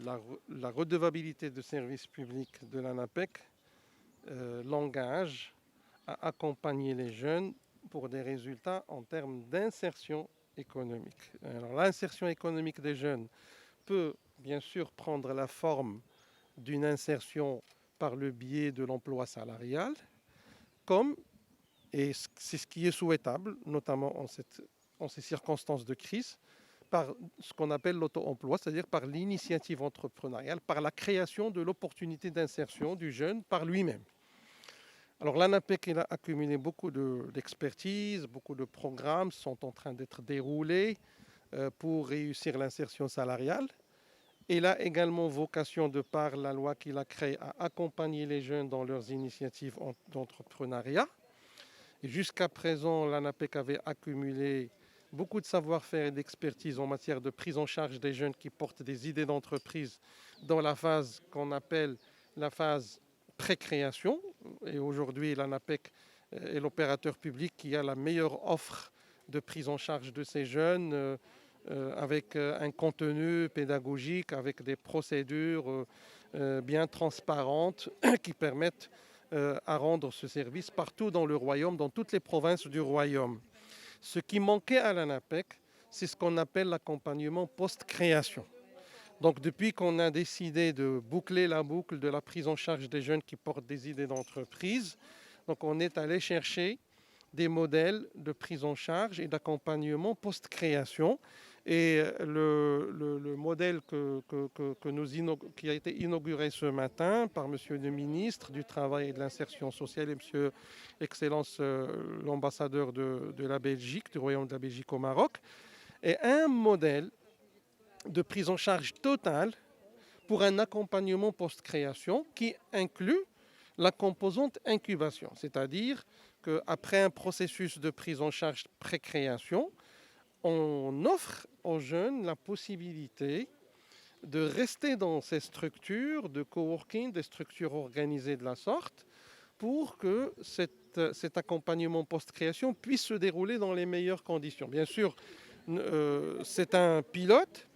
la redevabilité de service public de l'ANAPEC l'engage à accompagner les jeunes pour des résultats en termes d'insertion économique. Alors, l'insertion économique des jeunes peut bien sûr prendre la forme d'une insertion par le biais de l'emploi salarial, comme, et c'est ce qui est souhaitable, notamment en ces circonstances de crise, par ce qu'on appelle l'auto-emploi, c'est-à-dire par l'initiative entrepreneuriale, par la création de l'opportunité d'insertion du jeune par lui-même. Alors l'ANAPEC a accumulé beaucoup d'expertise, beaucoup de programmes sont en train d'être déroulés pour réussir l'insertion salariale. Il a également vocation, de par la loi qu'il a créée, à accompagner les jeunes dans leurs initiatives d'entrepreneuriat. Et jusqu'à présent, l'ANAPEC avait accumulé beaucoup de savoir-faire et d'expertise en matière de prise en charge des jeunes qui portent des idées d'entreprise dans la phase qu'on appelle la phase pré-création. Et aujourd'hui, l'ANAPEC est l'opérateur public qui a la meilleure offre de prise en charge de ces jeunes, avec un contenu pédagogique, avec des procédures bien transparentes qui permettent à rendre ce service partout dans le royaume, dans toutes les provinces du royaume. Ce qui manquait à l'ANAPEC, c'est ce qu'on appelle l'accompagnement post-création. Donc depuis qu'on a décidé de boucler la boucle de la prise en charge des jeunes qui portent des idées d'entreprise, donc on est allé chercher des modèles de prise en charge et d'accompagnement post-création. Et le modèle qui a été inauguré ce matin par Monsieur le ministre du Travail et de l'Insertion sociale et Monsieur Excellence l'ambassadeur de la Belgique, du Royaume de la Belgique au Maroc, est un modèle de prise en charge totale pour un accompagnement post-création qui inclut la composante incubation, c'est-à-dire qu'après un processus de prise en charge pré-création, on offre aux jeunes la possibilité de rester dans ces structures de coworking, des structures organisées de la sorte, pour que cet accompagnement post-création puisse se dérouler dans les meilleures conditions. Bien sûr, c'est un pilote,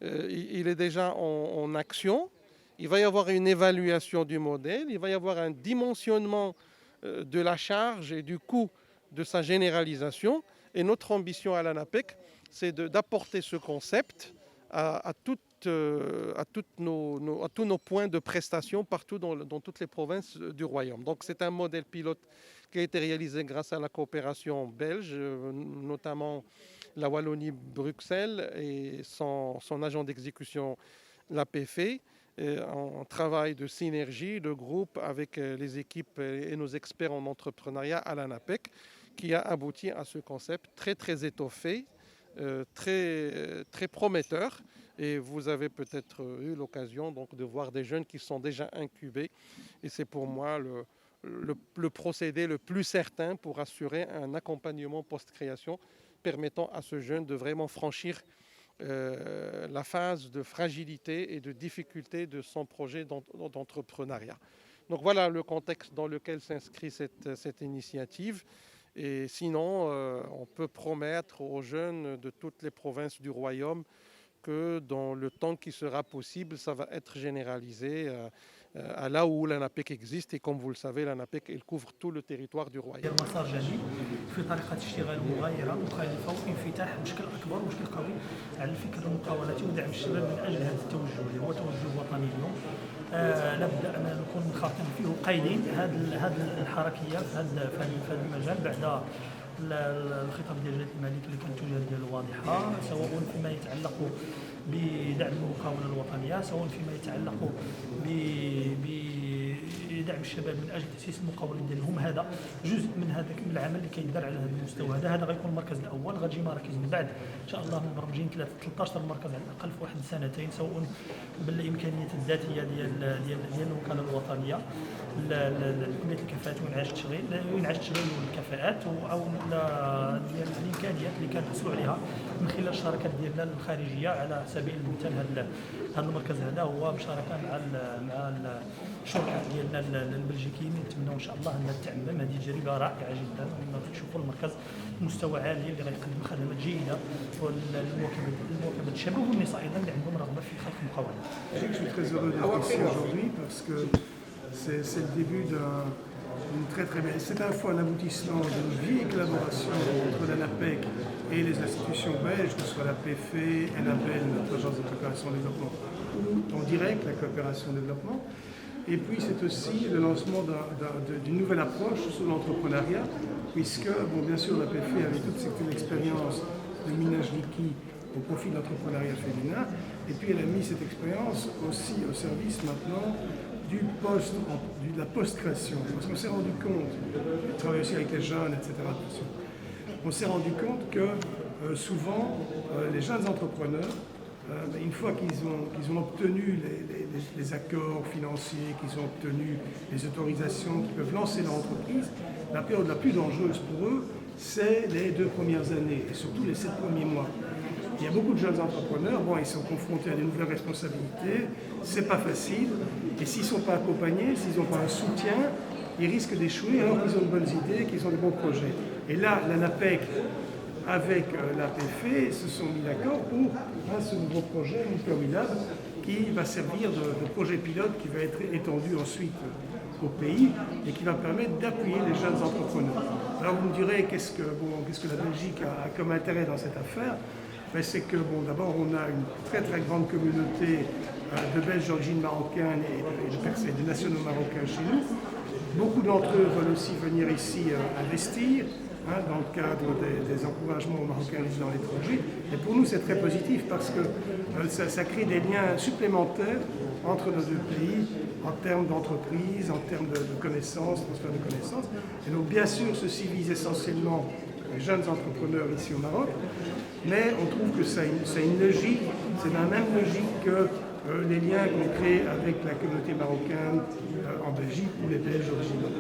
il est déjà en action, il va y avoir une évaluation du modèle, il va y avoir un dimensionnement de la charge et du coût de sa généralisation. Et notre ambition à l'ANAPEC, c'est d'apporter ce concept à tous nos points de prestation partout dans toutes les provinces du royaume. Donc c'est un modèle pilote qui a été réalisé grâce à la coopération belge, notamment la Wallonie-Bruxelles et son agent d'exécution, l'APF, en travail de synergie, de groupe avec les équipes et nos experts en entrepreneuriat à l'ANAPEC, qui a abouti à ce concept très étoffé, très prometteur. Et vous avez peut-être eu l'occasion donc de voir des jeunes qui sont déjà incubés. Et c'est pour moi le procédé le plus certain pour assurer un accompagnement post-création permettant à ce jeune de vraiment franchir la phase de fragilité et de difficulté de son projet d'entrepreneuriat. Donc voilà le contexte dans lequel s'inscrit cette initiative. Et sinon, on peut promettre aux jeunes de toutes les provinces du royaume que dans le temps qui sera possible, ça va être généralisé à là où l'ANAPEC existe. Et comme vous le savez, l'ANAPEC, elle couvre tout le territoire du royaume. مسار جديد في طريقة اشتغال مغايرة مخالفة وانفتاح بشكل أكبر وبشكل قوي على الفكر المقاولاتي ودعم الشباب من أجل هذا التوجه اللي هو توجه وطني اليوم. لابد أن نكون منخرطين فيه وقايدين هذه الحركية في هذا المجال بعد الخطاب ديال جلالة الملك اللي كانت التوجيهات ديالو واضحة، سواء فيما يتعلق بدعم المقاولة الوطنية، سواء فيما يتعلق بدعم الشباب من اجل تاسيس المقاولين ديالهم. هذا جزء من هذاك العمل اللي كيدار على هذا المستوى. هذا غيكون المركز الاول، غتجي مراكز من بعد ان شاء الله مبرمجين 13 مركز على الاقل في واحد سنتين، سواء بالامكانيات الذاتيه ديال الوكاله الوطنيه لكليه الكفاءات وانعاش التشغيل والكفاءات، او ديال الامكانيات اللي كنحصلوا عليها من خلال الشراكات ديالنا الخارجيه. على سبيل المثال هذا المركز هذا هو بشراكه مع الشركاء ديالنا البلجيكيين. نتمنوا ان شاء الله ان تعمم. هذه تجربه رائعه جدا، نشوفوا المركز مستوى عالي اللي غيقدم خدمات جيده لمواكبه الشباب والنساء ايضا اللي عندهم رغبه في خلق مقاولات. Je suis très heureux d'être ici aujourd'hui parce que c'est le début d'une très très belle. C'est à la fois l'aboutissement d'une vieille collaboration entre l'ANAPEC et les institutions belges, que ce soit la PFE, ENABEL, notre agence de coopération et développement, ou en direct la coopération et développement. Et puis c'est aussi le lancement d'une nouvelle approche sur l'entrepreneuriat, puisque, bon, bien sûr, la PFE avait toute cette expérience de minage liquide au profit de l'entrepreneuriat féminin, et puis elle a mis cette expérience aussi au service maintenant de la post-création. Parce qu'on s'est rendu compte, on travaille aussi avec les jeunes, etc. On s'est rendu compte que souvent les jeunes entrepreneurs, une fois qu'ils ont obtenu les accords financiers, qu'ils ont obtenu les autorisations, qu'ils peuvent lancer leur entreprise, la période la plus dangereuse pour eux, c'est les 2 premières années, et surtout les 7 premiers mois. Il y a beaucoup de jeunes entrepreneurs, bon, ils sont confrontés à de nouvelles responsabilités, c'est pas facile, et s'ils ne sont pas accompagnés, s'ils n'ont pas un soutien, ils risquent d'échouer alors qu'ils ont de bonnes idées, qu'ils ont de bons projets. Et là, l'ANAPEC, avec la PFE, se sont mis d'accord pour ce nouveau projet, Mupawilab, qui va servir de projet pilote qui va être étendu ensuite au pays et qui va permettre d'appuyer les jeunes entrepreneurs. Alors vous me direz, qu'est-ce que la Belgique a comme intérêt dans cette affaire? Ben, c'est que, bon, d'abord, on a une très très grande communauté de Belges d'origine marocaine et de nationaux marocains chez nous. Beaucoup d'entre eux veulent aussi venir ici investir dans le cadre des encouragements aux Marocains résidant à l'étranger. Et pour nous, c'est très positif parce que ça crée des liens supplémentaires entre nos deux pays en termes d'entreprise, en termes de connaissances, transfert de connaissances. Et donc, bien sûr, ceci vise essentiellement les jeunes entrepreneurs ici au Maroc, mais on trouve que c'est une logique, c'est dans la même logique que les liens qu'on crée avec la communauté marocaine en Belgique ou les Belges originaux.